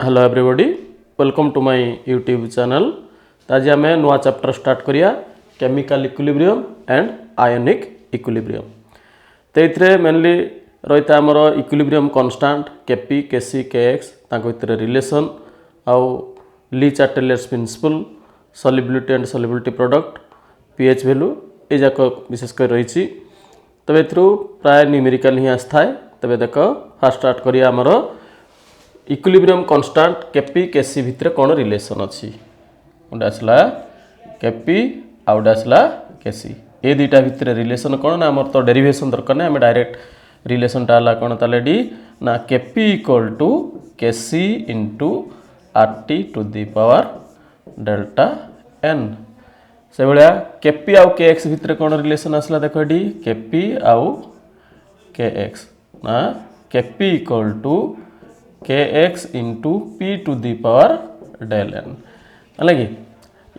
Hello everybody, welcome to my YouTube channel. आज आम नुआ चैप्टर स्टार्ट करिया chemical equilibrium and ionic equilibrium. तो ये मेनली रही है आमर equilibrium constant KP KC KX भितर रिलेशन आउ Le Chatelier's principle solubility and solubility product pH value ये जाक विशेषकर रही। तब ए प्राय न्यूमेरिकल ही आसता है। तबे देख फास्ट स्टार्ट करिया आमर इक्विलिब्रियम कांस्टेंट केपी केसी भितर कौन रिलेशन अच्छी गोटे आसला केपी आउ गोटे आसला केसी ये दुईटा भितर रिलेशन कौन ना आमर तो डेरिवेशन दरकार ना आम डायरेक्ट रिलेशन टा कौन ताले डी ना KP equal to KC into RT to the power delta n से भाया केपी आउ के एक्स भितर कौन रिलेशन आसला देख डी केपी आउ के एक्स ना KP equal to kx into P to the power del n है कि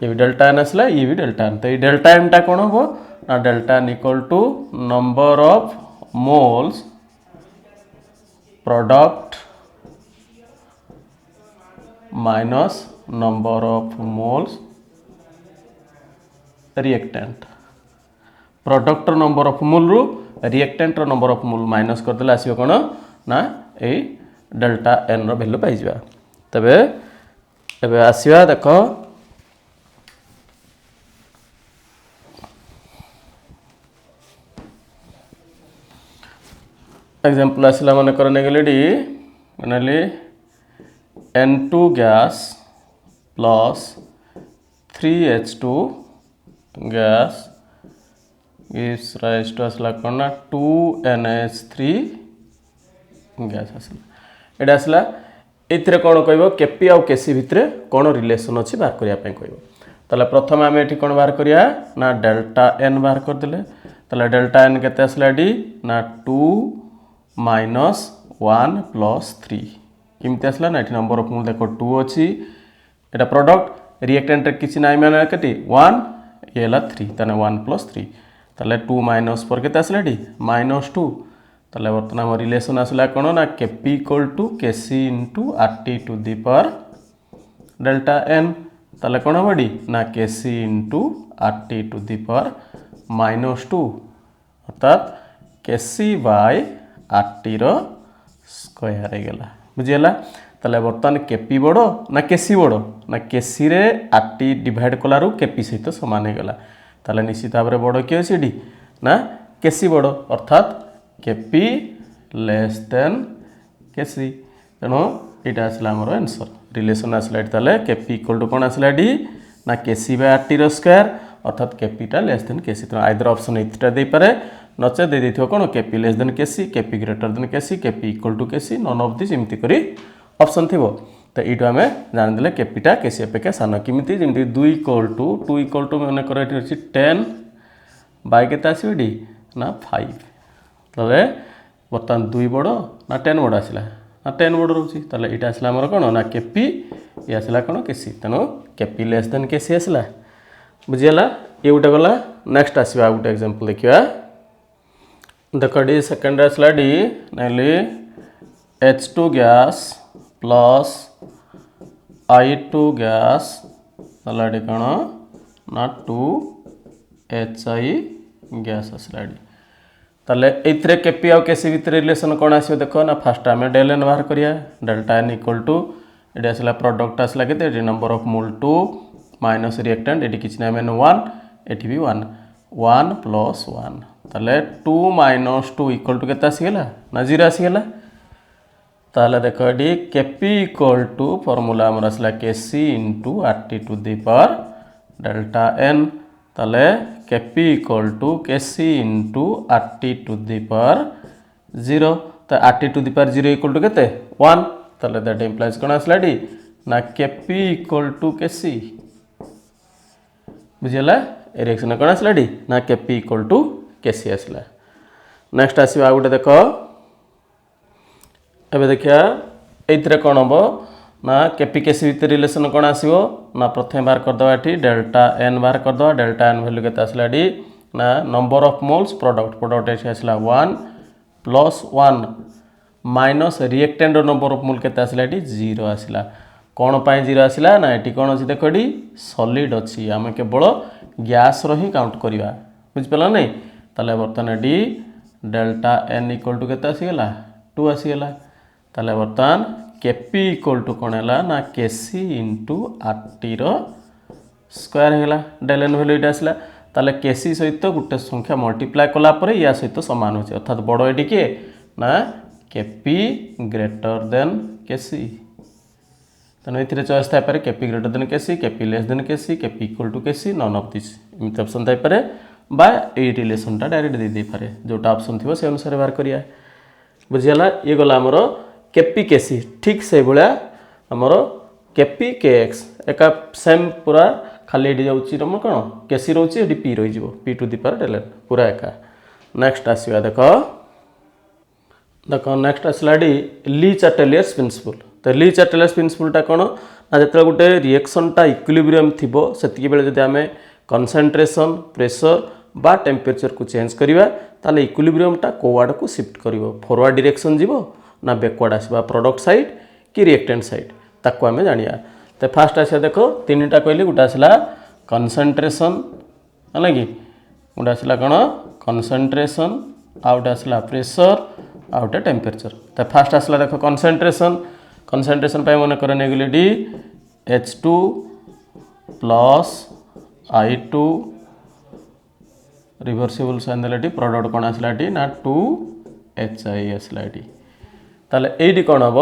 ये भी डेल्टा एन आसला ये भी डेल्टा एन। तो ये डेल्टा एन टा कौन हम ना delta N equal to number of moles product minus number of moles reactant. Product number of mole रु reactant number of mole minus करदे आसो कौन ना ये डेल्टा एन वैल्यू पाई जा। तबे एबे आसीबा देख एग्जांपल आसला मन कर नेगलेडी मनली N2 gas plus 3H2 gas gives rise to आसला कौन ना 2NH3 गैस आसला ये आसला ये कौन कह केपी आउ केसी भितर कौन रिलेशन अच्छी बाहर करने कह प्रथम आम ये कौन बाहर करिया ना डेल्टा एन बाहर करदे। ताले डेल्टा एन केते आसला डी ना 2 माइनस 1 प्लस 3 किमती आसला ना ये नंबर ऑफ मोल देख 2 अच्छी एटा प्रोडक्ट रिएक्टेंट किसी ना मैंने कटी 1 ये 3 ताने 1 प्लस 3 ताले 2 माइनस पर केते आसला डी माइनस 2 ताले बर्तमान आम रिलेशन आसला कौन ना KP equal to KC into RT to the power delta N. ताले कौन हम डी ना KC into RT to the power minus 2 अर्थात केसी बाय आरटी रो स्क्वायर गला बुझीगला। ताले बर्तमान केपी बड़ ना केसी बड़ ना केसी रे आरटी डिवाइड कलारू केपी सहित सामान हो गला। ताले निश्चित भाव में बड़ किए अच्छे डी ना केसी बड़ अर्थात केपी लेस देन केसी। तेणु यहाँ आसला आमर आंसर रिलेशन आसला ताले केपी इक्वल टू कौन आसला डी ना केसी बाय आरटी रो स्क्वायर अर्थात केपीटा लेस देन केसी। तेणु आइदर ऑप्शन एटा दे पारे नचे दे देथिबो कौन KP less than KC KP greater than KC KP equal to KC none of this एमती करी ऑप्शन थिबो। तो ये आम जानिदेले केपीटा केसी अपेक्षा सान किमिति जेमति 2 इक्वल टू मन कर 10 बाय केते आसीबो डी ना 5 तबे बर्तमान 2 बड़ ना 10 बड़ आसला ना 10 बड़ रोचे ताले ये आसला आमर कौन ना केपी ये आसला कौन केसी। तेणु केपी लेस देन केसी आसला बुझीगला। ये गोटे गला नेक्स्ट आसवा गोटे एग्जांपल देखिया देख डी सेकेंड आसला डी नाइली H2 gas plus I2 gas ताला डी कौन ना 2HI गैस आसला डी। ताले एथरे केपी आउ केसी भितर रिलेशन कौन आसो देख ना फास्ट आम डेल एन बाहर करिया डेल्टा एन इक्वल टू ये आसला प्रोडक्ट आसला के number of mole 2 minus reactant ये किसी ना मैंने 1 ये भी 1 प्लस 1 ताले 2 माइनस 2 इक्वल टू के आसीगला ना 0 आसीगला। ताले देख डी केपी इक्वल टू फॉर्मूला आमर आसला KC into RT to the power delta N. ताले KP equal to KC into RT to the power 0 तो RT to the power 0 equal to K 1 ताले दैट इम्प्लाइज कौन आसला डी ना केपी इक्वल टू केसी बुझीगला। रिएक्शन कौन आसला डी ना केपी इक्वल टू केसी आसला। नेक्स्ट आसवा गोटे देख एबे देखिया एथरे कौन हम ना केपी केसी भितर रिलेशन कौन आसो ना प्रथम बाहर करदे ये डेल्टा एन बाहर करदे डेल्टा एन वैल्यू के आसला डी ना नंबर ऑफ मोल्स प्रोडक्ट ये आसला 1 plus 1 minus reactant number of मोल केते आसिला एटी 0 आसिला कौन पाए 0 आसिला ना एटी कौन अछि देखो एटी सॉलिड अछि आमे केवल गैस रो ही काउंट करिवा बुझ पला नै ताले बर्तन एटी डेल्टा n इक्वल टू केते आसीगला 2 आसीगला ताले बर्तन Kp इक्वल टू कौन हैला ना Kc इंटू RT रो स्क्वायर हैला डेल n वैल्यू एटा आसिला ताले Kc सहित गुटे संख्या मल्टीप्लाई कला परे या सहित समान होछि अर्थात बडो एटी के ना Kp ग्रेटर देन Kc तेणु ये चॉइस थाई पारे Kp greater than Kc Kp less than Kc Kp equal to Kc none of this एमती ऑप्शन थाई पारे बा ए रिलेशनटा डायरेक्ट दे दे पारे जोटा ऑप्शन थिबो से अनुसार बाहर करिया बुझियला ये गला हमरो Kp Kc ठीक से भलिया हमरो Kp Kx एका सेम पूरा खाली एडी जाउची रम कोन Kc रहउची एडी p रहि जिवो p to the power del पूरा एका नेक्स्ट आसीबा देखो नेक्स्ट आसला ली चार्टेलियर्स प्रिंसिपल तो ली चार्टेलियर्स प्रिंसिपलटा कौन ना जो गोटे रिएक्शनटा इक्विलिब्रियम थी से बेले जब आम कंसंट्रेशन प्रेशर बा टेम्परेचर को चेंज करवा ताले इक्विलिब्रियमटा कोआड को शिफ्ट कर फॉरवर्ड डायरेक्शन जीवो ना बैकवर्ड आसवा प्रोडक्ट साइड कि रिएक्टेंट साइड ताको आम जानिया तो फास्ट आसा देखो तीनटा कहली गोटे आसला कंसंट्रेशन है कि गोटे आसला कौन कंसंट्रेशन आ गोटे आसला प्रेशर आ गोटे टेम्परेचर तो फास्ट आसला देखो कंसंट्रेशन पे मन कर नेगुलेटी H2 plus I2 reversible sign देलाटी प्रोडक्ट कौन आसला ना 2HI आसला ताले एडी कौन हम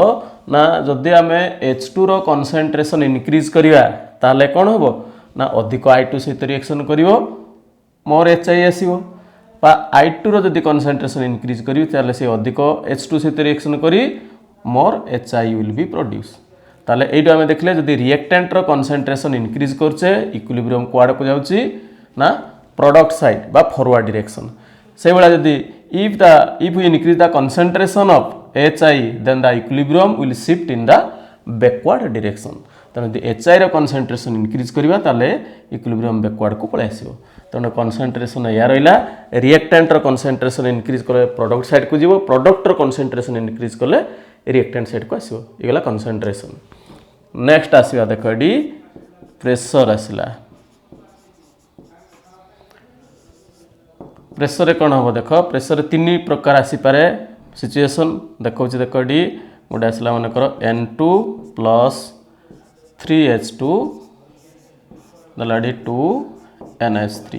ना जदि आम H2 रो कंसंट्रेशन इनक्रीज करिवा ताले कौन हम ना अधिक I2 सहित रिएक्शन करिवो मोर HI आसीबो बा I2 रो जदि कंसंट्रेशन इनक्रीज करिवो ताले से अधिक H2 सहित रिएक्शन करी more HI will be produce ताले एडो आमे देखले जदि रिएक्टेंट रो कंसंट्रेशन इनक्रीज करछे इक्विलिब्रियम क्वाड को जाउची ना प्रोडक्ट साइड बा फॉरवर्ड डायरेक्शन से बेला जदि if we increase the concentration of HI then the equilibrium will shift in the backward direction तेणु यदि HI रो कंसंट्रेशन इनक्रीज करबा ताले इक्विलिब्रियम बैकवर्ड को पळे आसीबो तेणु कंसंट्रेशन या रहिला रिएक्टेंट रो कंसंट्रेशन इनक्रीज करे प्रोडक्ट साइड को जीवो प्रोडक्ट रो कंसंट्रेशन इनक्रीज करले रिएक्टेंट साइड को आसीबो इगला कंसंट्रेशन नेक्स्ट आसीबा देखो एडी प्रेशर आसीला प्रेशर रे कोन हो देखो प्रेशर तीन प्रकार आसी पारे सिचुएशन देखो देखो एडी गोटे आसला मन कर N2 प्लस 3H2 दलाडी 2NH3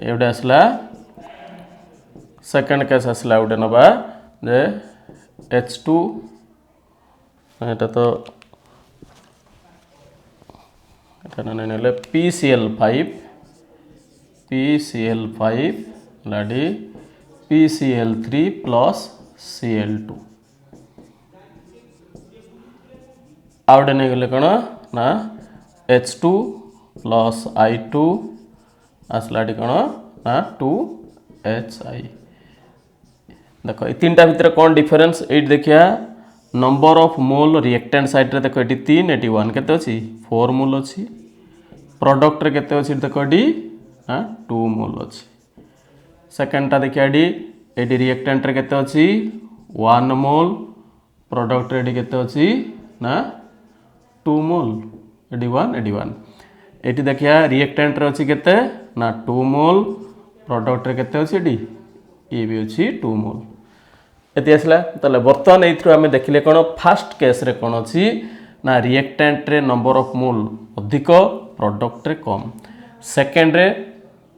एवडे आसला सेकंड केस आसला गोटे नबा जे H2 एटा तो एटा ननेले PCl5 लाडी PCl3 प्लस Cl2 आउटे नहीं गले कौन ना H2 प्लस I2 आसला कौन ना 2HI देखो तीन टा भितर कौन डिफरेंस एट देखिया number of mole reactant side रे देखो एटी 3 एटी 1 केते अछि 4 मोल अछि प्रोडक्ट रे केते अछि देखो एटी 2 मोल अछि सेकंड टा देखिया एटी रिएक्टेंट रे केते अछि 1 मोल प्रोडक्ट रे एटी केते अछि ना 2 मोल एटी 1 एटी देखिया रिएक्टेंट रे अछि केते ना 2 मोल प्रोडक्ट रे केते अछि एटी ये भी अछि 2 मोल एति आसला ताले बर्तमान एथ्रु आमे देखिले कोन फर्स्ट केस रे कोन अछि ना रिएक्टेंट रे नंबर ऑफ मोल अधिक प्रोडक्ट रे कम सेकंड रे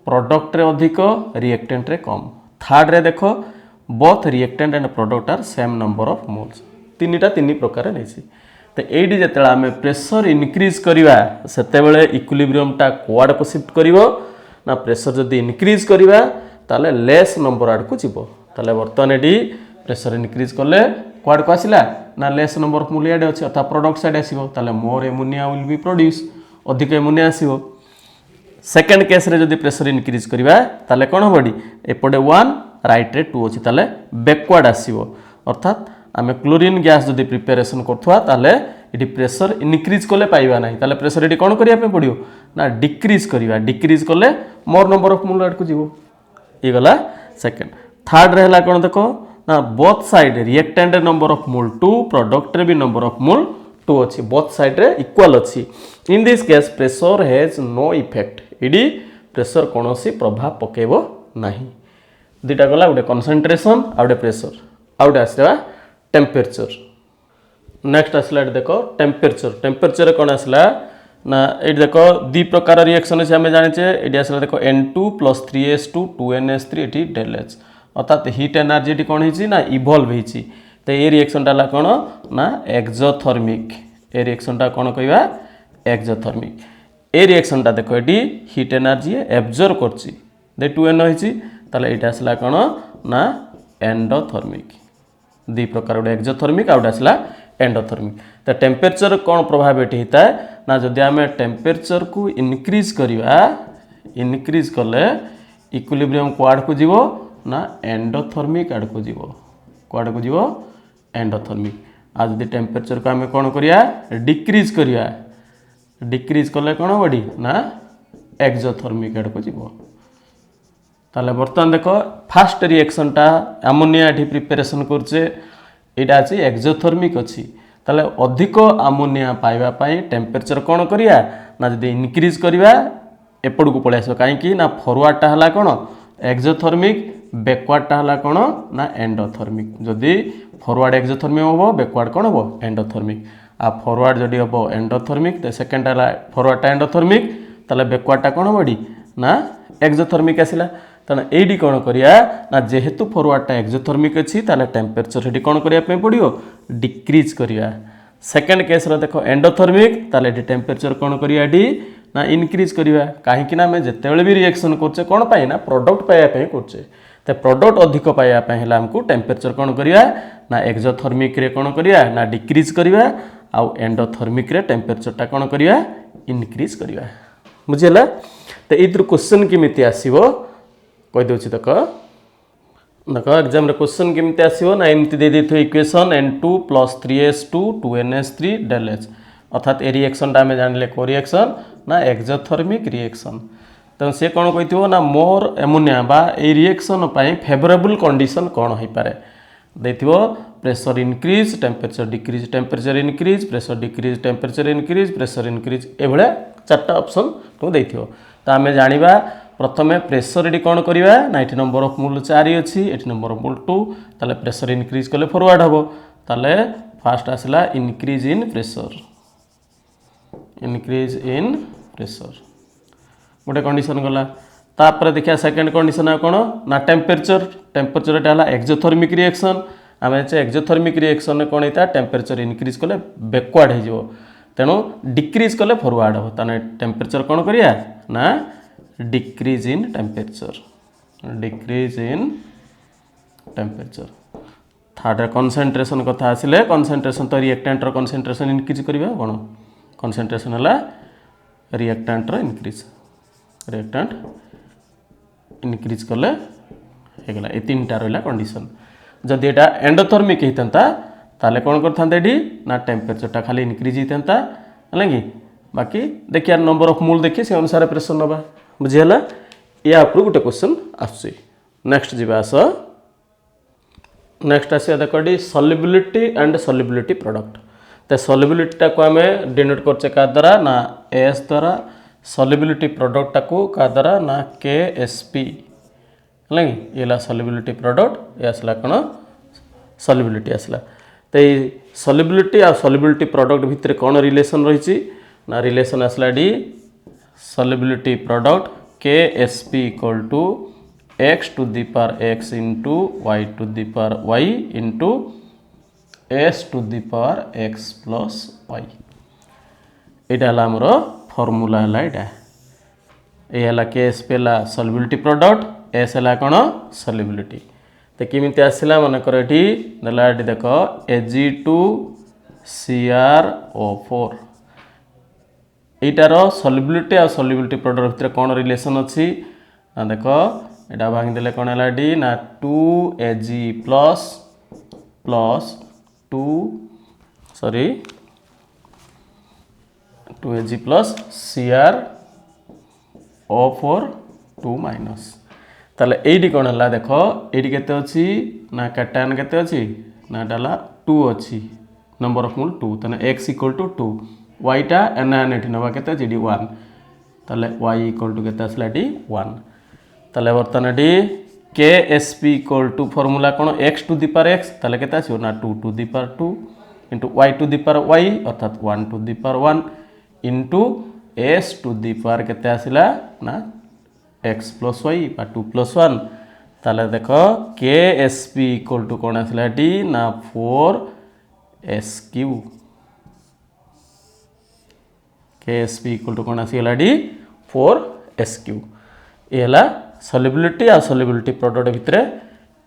प्रोडक्ट रे अधिक रिएक्टेंट रे कम थर्ड रे देखो both reactant and product are same number of moles तीनटा तीन प्रकार नैछि तो एडी जेतेला आमे प्रेशर इनक्रीज करिवा सेते बेले इक्विलिब्रियम टा कोआड को शिफ्ट करिवो ना प्रेशर जदी इनक्रीज करिवा ताले लेस नंबर आड को जीवो ताले बर्तमान एडी प्रेशर इनक्रीज करले क्वाड को आसिला ना लेस नंबर ऑफ मोल याडे अछि अर्थात प्रोडक्ट साइड आसीबो ताले मोर एमोनिया विल बी प्रोड्यूस अधिक एमोनिया आसीबो सेकंड केस रे जदी प्रेशर इनक्रीज करिवा ताले कोन होबडी एपडे 1 राइट रे 2 अछि ताले बैकवर्ड आसीबो अर्थात आमे क्लोरीन गैस जदी प्रिपरेशन करथवा ताले एडी प्रेशर इनक्रीज करले पाइबा नाही ताले प्रेशर एडी कोन करिया पे पडियो ना डिक्रीज करले मोर नंबर ऑफ मोल आड को जीवो ये गला सेकंड थर्ड रहला कोन देखो ना both side reactant number of mole 2 product रे भी नंबर ऑफ मोल 2 अच्छी बोथ साइड रे इक्वल अच्छी in this case pressure has no effect इडी प्रेशर कौन प्रभाव पकेब नहीं दुटा गला गोटे कनसेंट्रेशन आउटे प्रेशर आउटे आसला टेम्परेचर नेक्स्ट आसला देख टेम्परेचर टेम्परेचर कौन आसला ना ये देख दी प्रकार रिएक्शन अच्छे आम जाने ये आसला देख N2 + 3S2 2NS3 ये ΔH अर्थात हीट एनर्जी कौन है ना इवॉल्व होती तो ये रिएक्शनटा कौन ना एक्सोथर्मिक ए रिएक्शनटा कौन कहवा एक्सोथर्मिक ए रिएक्शनटा देख ये हीट एनर्जी एब्जर्व कर 2N होती ताले ये आसला कौन ना एंडोथर्मिक दी प्रकार गोटे एक्सोथर्मिक आउट आसला एंडोथर्मिक तो टेम्परेचर कौन प्रभाव ये होता है ना जदि आम टेम्परेचर को इनक्रीज करवा इनक्रीज कले इक्विलिब्रियम क्वाड को जीवो ना एंडोथर्मिक आड़ को जीवो क्वाड को जीवो एंडोथर्मिक आज जदि टेम्परेचर को आम कौन करिया डिक्रीज करिया डिक्रीज कले कौन बड़ी ना एक्सोथर्मिक आड़ को जीवो ताले बर्तमान देख फास्ट रिएक्शनटा अमोनिया ये प्रिपेरेसन करचे यहाँ अच्छी एक्सोथर्मिक अच्छी ताले अधिक अमोनिया पाइबापी टेम्परेचर कौन करिया ना जदि इनक्रीज करवा एपड़ को पलि आस कहीं ना फरवर्डटा है कौन एक्सोथर्मिक बैकवर्डटा है कौन ना एंडोथर्मिक जदि फरवर्ड एक्सोथर्मिक हम बैकवर्ड कौन हम एंडोथर्मिक आ फरवर्ड जदि हम एंडोथर्मिक तो सेकेंड है फरवर्डटा एंडोथर्मिक ताले बैकवर्डटा कौन बड़ी ना एक्सोथर्मिक आसला तेना ये कौन करिया ना जेहेतु फरवर्डटा एक्सोथर्मिक अच्छी ताले टेम्परेचर ये कौन करने पड़ो डिक्रीज करिया सेकेंड केस देख एंडोथर्मिक ताले टेम्परेचर कौन करिया ना इनक्रीज करिया कहीं आम जिते भी रिएक्शन करचे कौन पाई ना प्रोडक्ट पाइबा करचे तो प्रोडक्ट अधिक पाइबा आमको टेम्परेचर कौन करिया ना एक्सोथर्मिक रे कौन करिया ना डिक्रीज करिया आउ एंडोथर्मिक रे टेम्परेचरटा कौन करिया इनक्रीज करिया बुझीला तो इधर क्वेश्चन केमिति आसीबो कहि दोछि तक देख एग्जाम रे क्वेश्चन केमिति आसीबो ना एमति दे देथो equation N2 + 3S2 2NS3 ΔH अर्थात ए रिएक्शनटा आम जानिले को रिएक्शन ना एक्सोथर्मिक रिएक्शन तो सी कौन कही ना मोर एमोनिया बा ए रिएक्शन फेवरेबल कंडीशन कौन हो पारे देखो pressure increase temperature decrease temperature increase pressure decrease temperature increase pressure increase ये चार्टा ऑप्शन तुम देखो तो आम जाना प्रथम प्रेशर ये कौन करवा ना ये नंबर ऑफ मोल 4 अच्छी ये नंबर ऑफ मोल 2 ताले प्रेशर इनक्रीज कले फॉरवर्ड हम ताले फास्ट आसला इनक्रीज इन प्रेशर गोटे कंडीशन गला तापर देखिए सेकेंड कंडीशन कौन ना टेम्परेचर टेम्परेचर है एक्सोथर्मिक रिएक्शन आम एक्सोथर्मिक रिएक्शन कौन होता है टेम्परेचर इनक्रीज कले बैकवर्ड हो तेणु डिक्रीज कले फॉरवर्ड हम ताने टेम्परेचर कौन करिया ना decrease in temperature third concentration कथा आसिले कनसेंट्रेशन तो रिएक्टेंटर कनसेंट्रेशन इनक्रीज करिया कौन कनसेंट्रेशन है रिएक्टेंटर रिएक्टेंट इनक्रीज कले होगा ये 3टा रहा कंडीशन जदि यहाँ एंडोथर्मिक होता ताले कौन करते ना टेम्परेचरटा खाली इनक्रीज होता है कि बाकी देखिए नंबर ऑफ मोल देखिए से अनुसार प्रेशर नवा बुझीगला या ऊपर गोटे क्वेश्चन आसुची नेक्स्ट जीवा आस नेक्स्ट आसिया देख सॉल्युबिलिटी एंड सॉल्युबिलिटी प्रोडक्ट तो सॉल्युबिलिटीटा को आम डिनोट करचे क्या द्वारा ना एस द्वारा सॉल्युबिलिटी प्रोडक्टटा को क्या द्वारा ना KSP है ये सॉल्युबिलिटी प्रोडक्ट ये आसला कौन सॉल्युबिलिटी आसला तो ये सॉल्युबिलिटी आ सॉल्युबिलिटी प्रोडक्ट भितर कौन रिलेशन रही ना रिलेशन आसला D solubility product KSP = x⁴ into y⁴ into s⁴x + y यहाँ आमर फर्मूला है यहाँ ये KSP है सॉल्युबिलिटी प्रोडक्ट S है कौन सॉल्युबिलिटी तो किमिति आसला मनकर ये देला देख Ag2CrO4 यीटार सॉल्युबिलिटी और सॉल्युबिलिटी प्रोडक्ट भितर कौन रिलेशन अच्छी ना देख यहाँ भांगीदे कौन है डी ना 2Ag plus 2Ag plus CrO4 2 minus ताले एडी कोन हला देखो एडी केते अछि ना कैटायन केते अछि ना डाला 2 अछि नंबर ऑफ मोल 2 तने x = 2 y टा एनायन एठी नबा केते अछि डी 1 ताले y = केते असला डी 1 ताले वर्तन डी KSP = फॉर्मूला कोन x to the power x ताले केते आछो ना 2 to the power 2 into y to the power y अर्थात 1 to the power 1 into s to the power केते आसिला ना x plus y बा 2 plus 1 ताले देखो KSP = कोन आसिला डी ना 4s³ KSP = कोन आसिला डी 4s³ एला सॉल्युबिलिटी आ सॉल्युबिलिटी प्रोडक्ट भितरे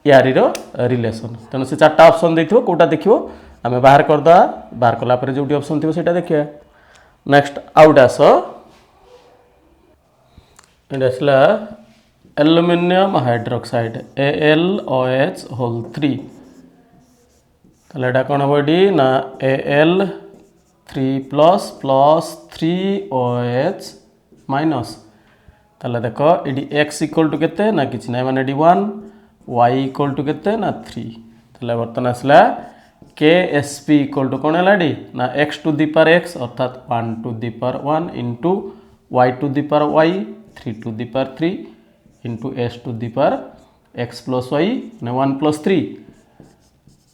यारी रो रिलेशन तेनो से चारटा ऑप्शन देथिबो कोटा देखिबो आमे बाहर कर दा बाहर कला पर जोटी ऑप्शन थिबो सेटा देखिया नेक्स्ट आउट आसो एंडसला एल्युमिनियम हाइड्रोक्साइड AlOH3 ताले एटा कोन बडी ना Al3+ plus 3OH माइनस ताले देखो एडी x = केते ना किछ नै माने डी 1 y = केते ना 3 ताले वर्तन आसला KSP = कोन हला डी ना x to the power x अर्थात 1 to the power 1 into y to the power y 3 to the power 3 into s to the power x plus y ने 1 plus 3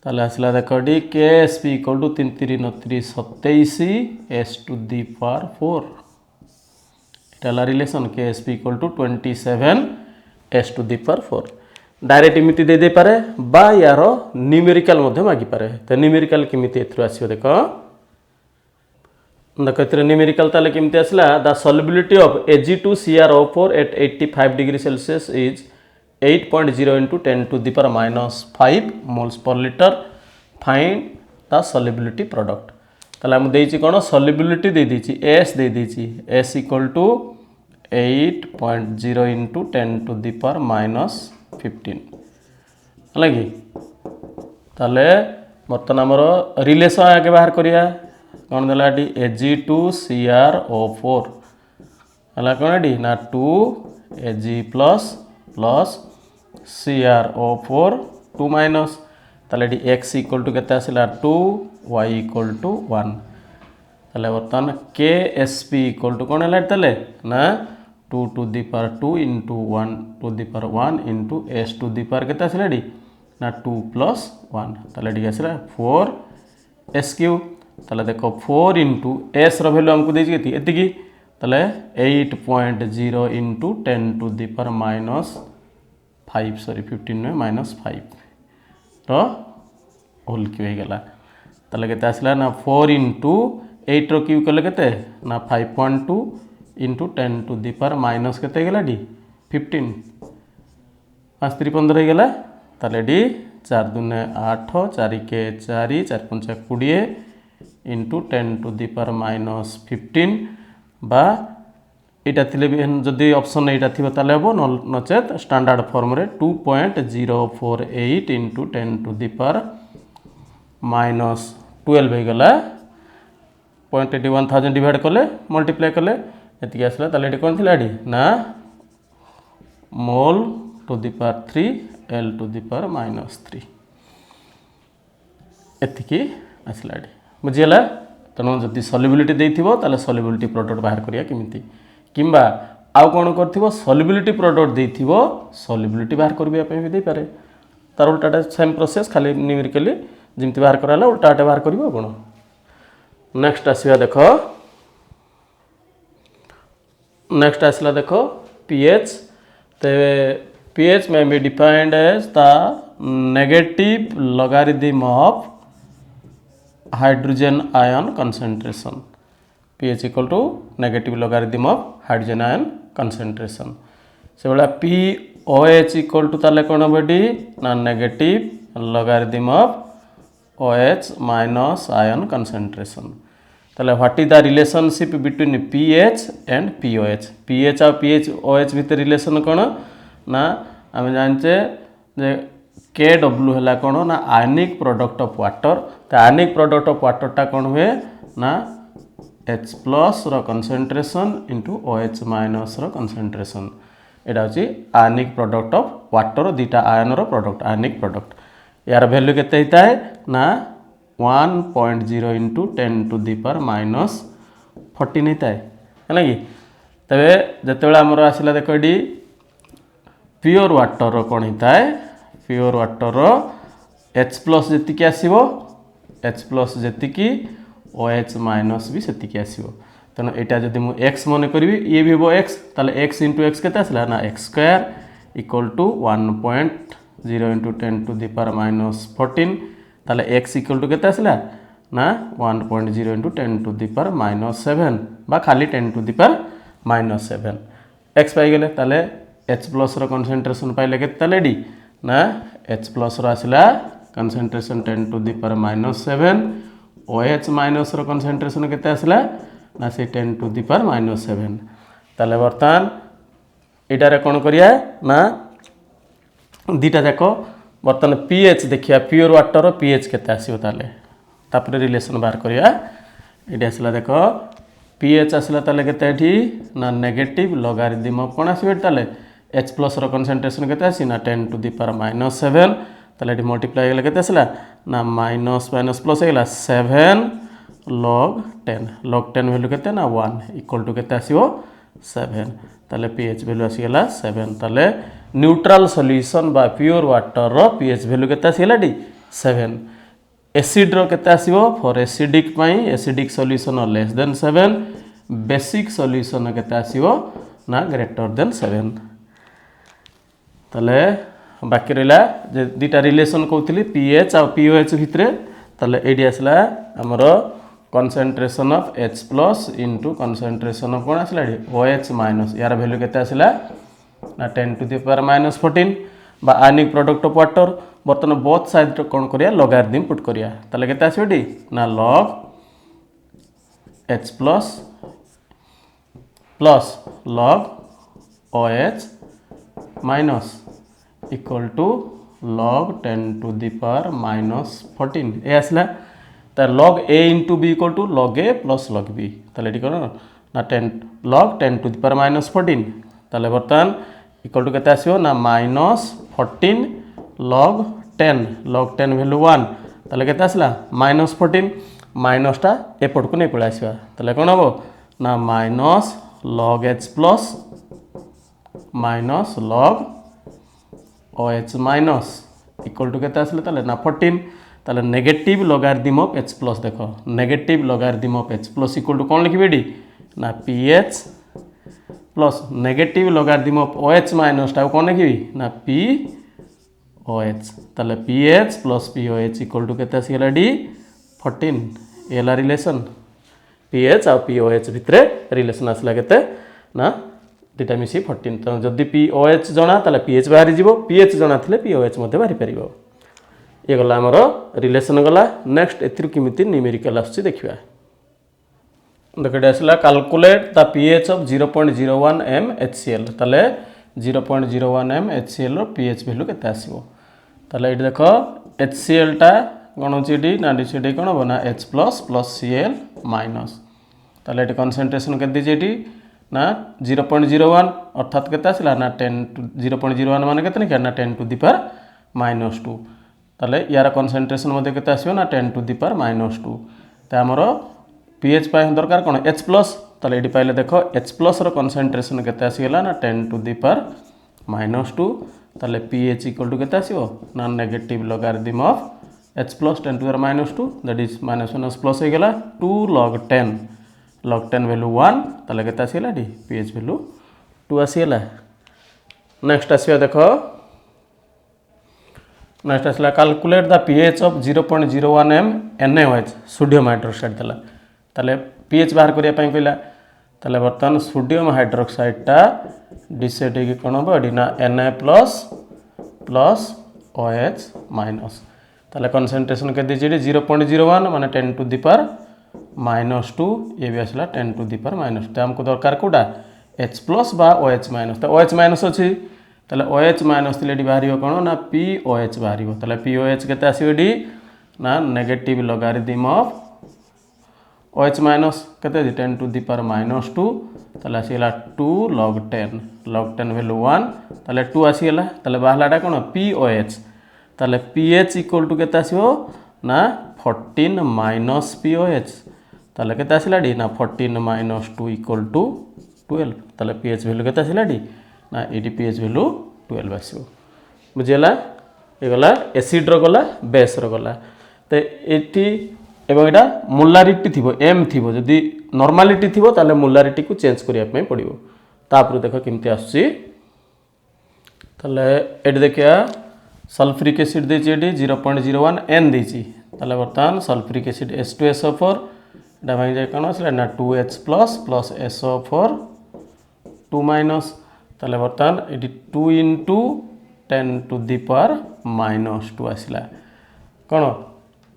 ताले आसला देखो डी KSP = 3 3 9 3 27 s to the power 4 इटाला relation KSP = 27 s to the power 4 direct इमिति दे दे पारे बा यारो न्यूमेरिकल मध्ये मागी पारे त न्यूमेरिकल किमिति एथरो आसीयो देखो नकत्र न्यूमेरिकल ताले किमिति आसला the solubility of Ag2CrO4 at 85 degree Celsius is 8.0 into 10 to the power -5 moles per liter find the solubility product ताले हम देइछि कोन सॉल्युबिलिटी दे दिछि s दे दिछि s = 8.0 into 10 to the power -15 हलाकि ताले बर्तन हमर रिलेशन आगे बाहर करिया कोन देला डी Ag2CrO4 हला कोन डी ना 2 Ag plus CrO4 2 minus ताले डी x = केते आसिला 2 y = 1 ताले बर्तन KSP = कोन हला ताले ना 2 to the power 2 into 1 to the power 1 into s to the power केते आसिला डी ना 2 plus 1 ताले डी आसिला 4s³ ताले देखो 4 into s रो वैल्यू हमको देछि केति एतिकी ताले 8.0 into 10 to the power -5 sorry 15 में -5 रो होल क्यू हे गेला ताले केते आसिला ना 4 into 8 रो क्यू कले केते ना 5.2 into 10 to the power minus केते गेला डी 15 5 3 15 हे गेला ताले डी 4 दूने 8 4 के 4 4 5 20 into 10 to the power -15 बा एटा थिले भी जदी ऑप्शन एटा थिबा ताले हबो नचेत स्टैंडर्ड फॉर्म रे 2.048 into 10 to the power -12 हे गेला 0.81000 डिवाइड करले मल्टीप्लाई करले एति आसला ताले एटी कोन थिला एडी ना mole to the power 3 L to the power -3 एतिकी आसला एडी बुझियला तनो जदी सॉल्युबिलिटी देथिबो ताले सॉल्युबिलिटी प्रोडक्ट बाहर करिया किमिति किंबा आउ कोन करथिबो सॉल्युबिलिटी प्रोडक्ट देथिबो सॉल्युबिलिटी बाहर करबिया पे भी दे पारे तार उल्टाटा सेम प्रोसेस खाली न्यूमेरिकली जिमति बाहर कराला उल्टाटा बाहर करबियो कोन नेक्स्ट आसीबा देखो नेक्स्ट आसला देखो pH ते pH may be defined as the negative logarithm of hydrogen ion concentration pH equal to negative logarithm of hydrogen ion concentration से बड़ा POH equal to ताले कोन बडी ना negative logarithm of OH minus ion concentration ताले what is the relationship between pH and POH pH और POH भितर relation कोन ना आम जानचे जे KW हला कोन ना आयनिक प्रोडक्ट ऑफ वाटर तो आयनिक प्रोडक्ट ऑफ वाटर टा कोन हुए ना H+ रो कंसंट्रेशन इंटू OH- रो कंसंट्रेशन एटा होची आयनिक प्रोडक्ट ऑफ वाटर दुटा आयन रो प्रोडक्ट आयनिक प्रोडक्ट यार वैल्यू केते होता है ना 1.0 इंटू 10⁻⁻14 होता है कि तबे जिते आमर आसला देख ये प्योर वाटर कौन होता है प्योर वाटर H प्लस जी आसो H प्लस जी OH माइनस भी से आसो तेणु यहाँ जब मुझे एक्स मन करी ये भी हम एक्स ताले एक्स इंटू एक्स के ना x square equal to 1.0 into 10⁻⁻14 ताले एक्स इक्वल टू के ना 1.0 इंटू 10⁻⁻7 बा खाली 10⁻⁻7 एक्स पाइगले ताले H प्लस कनसेंट्रेशन पाइले के डी ना H प्लस आसला कनसेंट्रेशन 10⁻⁻7 OH माइनस कनसेंट्रेशन के आसला ना से 10⁻⁻7 ताले बर्तमान इटारे कौन करिया ना दीटा जाक बर्तमान पीएच देखिया प्योर वाटर पीएच केते आसीबो ताले तापर रिलेशन बाहर करिया इटा आसला देख पीएच आसला ताले केते एठी ना नेगेटिव लॉगरिथम ऑफ कोन आसीबो ताले H प्लस कनसेंट्रेशन केते आसी ना 10⁻⁻7 ताले एठी मल्टीप्लाई गेले केते आसला ना माइनस माइनस प्लस हेला 7 log 10 वैल्यू केते ना 1 इक्वल टू केते आसीबो 7 ताले pH वैल्यू आसी गेला 7 ताले न्यूट्रल सॉल्यूशन बा प्योर वाटर रो pH वैल्यू केते आसी गेला डी 7 एसिड रो केते आसीबो फॉर एसिडिक पई acidic solution less than 7 basic solution केते आसीबो ना ग्रेटर देन 7 ताले बाकी रहला जे दुटा रिलेशन कहउतली pH और pOH भितरे ताले एडी आसला हमरो concentration of H plus into concentration of कौन आसला OH माइनस यार वैल्यू केते आसला ना 10⁻⁻14 बा आयनिक प्रोडक्ट ऑफ वाटर बर्तमान बोथ साइड कौन करिया लॉगरिथम पुट करिया ताले केते आसीबो डी ना log H plus log OH minus equal to log 10⁻⁻14 ए आसला तार log a into b equal to log a plus log b ताले एटी कौन ना 10 log 10⁻⁻14 ताले बर्तमान इक्वल टू केते आसीबो ना -14 log 10 वैल्यू 1 ताले केते आसला -14 माइनसटा एपट को नहीं पळे आसीबा ताले कोन हबो ना minus log h plus minus log OH minus equal to केते आसले ताले ना 14 ताले negative logarithm of H plus देखो negative logarithm of H plus equal to कौन लिखबे डी ना pH plus negative logarithm of OH minus टा कौन लिखबी ना POH ताले pH plus POH equal to केते आसीला डी 14 एला रिलेशन pH और POH भितरे रिलेशन आसला केते ना दुटा मिसी 14 तो जदि POH जणा ताले pH बाहरी जिवो pH जणा थिले POH मध्ये बाहरी परिबो ये गला आमर रिलेशन गला नेक्स्ट एथिरु किमिति न्यूमेरिकल आछि देखिबा देखडे आसला calculate the pH of 0.01 m HCl ताले 0.01 m HCl रो pH वैल्यू केते आसीबो ताले एठी देखो HCl टा कोन होची डी ना डी कोन हो ना H plus plus Cl minus ताले एठी कंसंट्रेशन के दिजे एठी ना 0.01 अर्थात केते आसला ना 0.01 माने केते ना 10⁻⁻2 ताले यार कंसंट्रेशन मध्ये केते आसीबो ना 10⁻⁻2 त हमर pH पाए दरकार कोन H प्लस ताले एडी पाइले देखो H प्लस रो कंसंट्रेशन केते आसी गेला ना 10⁻⁻2 ताले pH इक्वल टू केते आसीबो ना negative logarithm of H plus 10⁻⁻2 that is minus plus हो गेला 2 log 10 वैल्यू 1 ताले केते आसी गेला डी pH वैल्यू 2 आसी गेला नेक्स्ट आसीबा देखो नेक्स्ट आसला calculate the pH of 0.01 m NaOH sodium hydroxide देला ताले pH बाहर करिया पई कहला ताले बर्तमान सोडियम हाइड्रोक्साइड टा डिसाइड के कोन बडी ना Na प्लस OH माइनस ताले कंसंट्रेशन के दिजे 0.01 माने 10⁻⁻2 ये भी आसला 10⁻⁻2 त हमको दरकार कोडा H प्लस बा OH माइनस त OH माइनस अछि ताले OH माइनस थिले डी बाहरियो कोन ना POH बाहरियो ताले POH केते आसीबो डी ना negative logarithm of OH minus केते 10⁻⁻2 ताले आसीगला 2 log 10 वैल्यू 1 ताले 2 आसीगला ताले बाहलाटा कोन POH ताले PH इक्वल टू केते आसीबो ना 14 माइनस POH ताले केते आसीला डी ना 14 माइनस 2 इक्वल टू 12 ताले PH वैल्यू केते आसीला डी ना एडी PH वैल्यू 12 आसीबो बुझिला ए गला एसिड रो गला बेस रो गला तो एटी एवं एटा मोलारिटी थिबो m थिबो जदी नॉर्मलिटी थिबो ताले मोलारिटी को चेंज करिया पय पड़िबो तापर देखो केमती आसी ताले एट देखिया सल्फ्यूरिक एसिड देछि एटी 0.01 n देछि ताले बर्तमान सल्फ्यूरिक एसिड H2SO4 एटा भाई जाय कोन आसला ना 2H+ प्लस SO4 2 माइनस ताले बर्तमान eighty 2 into 10 to the power minus 2 आसला कोन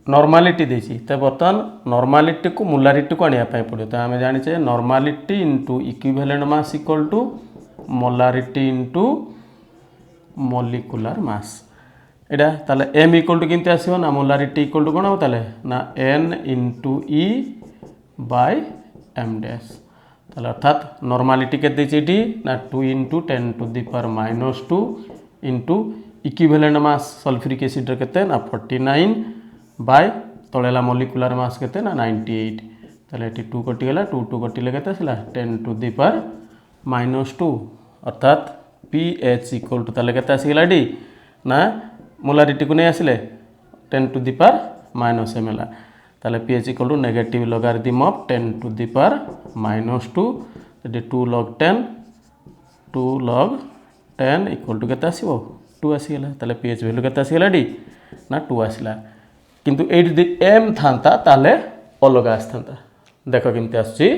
नॉर्मलिटी देछि त बर्तमान नॉर्मलिटी को मोलारिटी को आनिया पय पड़ियो त हमें जानि छे normality into equivalent mass equal to molarity into molecular mass एडा ताले m इक्वल टू किंते आसीबो ना मोलारिटी इक्वल टू कोन हो ताले ना n into e by m dash ताले अर्थात नॉर्मलिटी के देछि डी ना 2 into 10 to the power minus 2 into equivalent mass sulphuric acid केते ना 49 बाय तळेला मॉलिक्यूलर मास केते ना 98 ताले एटी 2 कटि गेला 2 2 कटिले केते आसिला 10 to the power minus 2 अर्थात pH इक्वल टू ताले केते आसिला डी ना मोलारिटी को नै आसिले 10 to the power minus m ला ताले pH equal to negative logarithm of 10 to the power minus 2 एटी 2 log 10 इक्वल टू केते आसीबो 2 आसीला ताले pH वैल्यू केते आसीला डी ना 2 आसिला किंतु एट दी m थांता ताले अलग आस्थांता देखो केमती आछि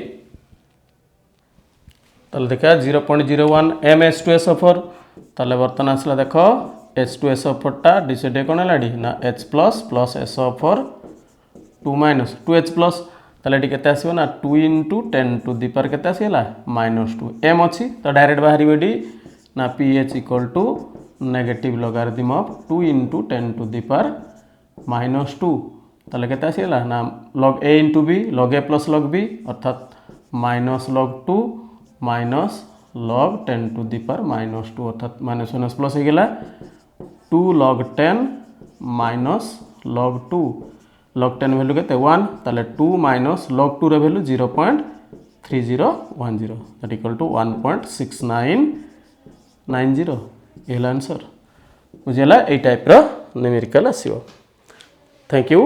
ताले देखा 0.01 mH2SO4 ताले बर्तन आसला देखो H2SO4 टा डिसाइड कोन लाडी ना H+ plus SO4 2 minus 2H+ ताले डी केते आसीबो ना 2 into 10 to the power केते आसीला -2 m अछि तो डायरेक्ट बाहरी बेडी ना pH equal to negative logarithm of 2 into 10 to the power -2 ताले केते आसीला ना log a into b log a plus log b अर्थात minus log 2 minus log 10 to the power -2 अर्थात माइनस प्लस हो गेला 2 log 10 minus log 2 log 10 value केते 1 ताले 2 माइनस log 2 रे वैल्यू 0.3010 दैट इक्वल टू 1.6990 एला आंसर बुझेला ए टाइप रो न्यूमेरिकल आसीबो। Thank you.